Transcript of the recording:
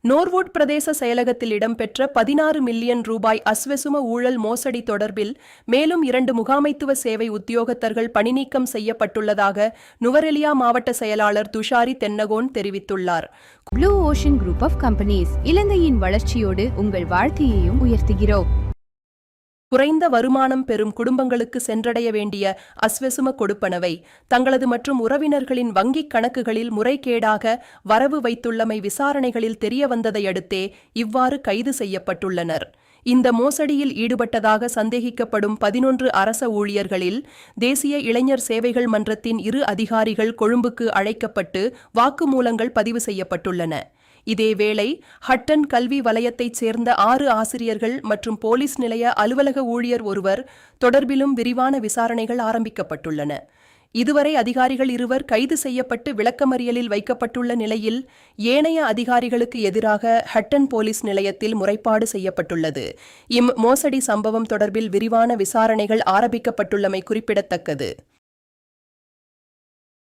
நோர்வுட் பிரதேச செயலகத்தில் இடம்பெற்ற 16 மில்லியன் ரூபாய் அஸ்வெசும ஊழல் மோசடி தொடர்பில் மேலும் 2 முகாமைத்துவ சேவை உத்தியோகத்தர்கள் பணிநீக்கம் செய்யப்பட்டுள்ளதாக நுவரெலியா மாவட்ட செயலாளர் துஷாரி தென்னகோன் தெரிவித்துள்ளார். Blue ocean group of companies இலங்கையின் வளர்ச்சியோடு உங்கள் வாழ்க்கையையும் உயர்த்துகிறோம். குறைந்த வருமானம் பெறும் குடும்பங்களுக்கு சென்றடைய வேண்டிய அஸ்வெசும கொடுப்பனவை தங்களது மற்றும் உறவினர்களின் வங்கிக் கணக்குகளில் முறைகேடாக வரவு வைத்துள்ளமை விசாரணைகளில் தெரியவந்ததையடுத்தே இவ்வாறு கைது செய்யப்பட்டுள்ளனர். இந்த மோசடியில் ஈடுபட்டதாக சந்தேகிக்கப்படும் 11 அரச ஊழியர்களில் தேசிய இளைஞர் சேவைகள் மன்றத்தின் 2 அதிகாரிகள் கொழும்புக்கு அழைக்கப்பட்டு வாக்குமூலங்கள் பதிவு செய்யப்பட்டுள்ளன. இதேவேளை ஹட்டன் கல்வி வலயத்தைச் சேர்ந்த 6 ஆசிரியர்கள் மற்றும் போலீஸ் நிலைய அலுவலக ஊழியர் ஒருவர் தொடர்பிலும் விரிவான விசாரணைகள் ஆரம்பிக்கப்பட்டுள்ளன. இதுவரை அதிகாரிகள் 2 கைது செய்யப்பட்டு விளக்கமறியலில் வைக்கப்பட்டுள்ள நிலையில் ஏனைய அதிகாரிகளுக்கு எதிராக ஹட்டன் போலீஸ் நிலையத்தில் முறைப்பாடு செய்யப்பட்டுள்ளது. மோசடி சம்பவம் தொடர்பில் விரிவான விசாரணைகள் ஆரம்பிக்கப்பட்டுள்ளமை குறிப்பிடத்தக்கது.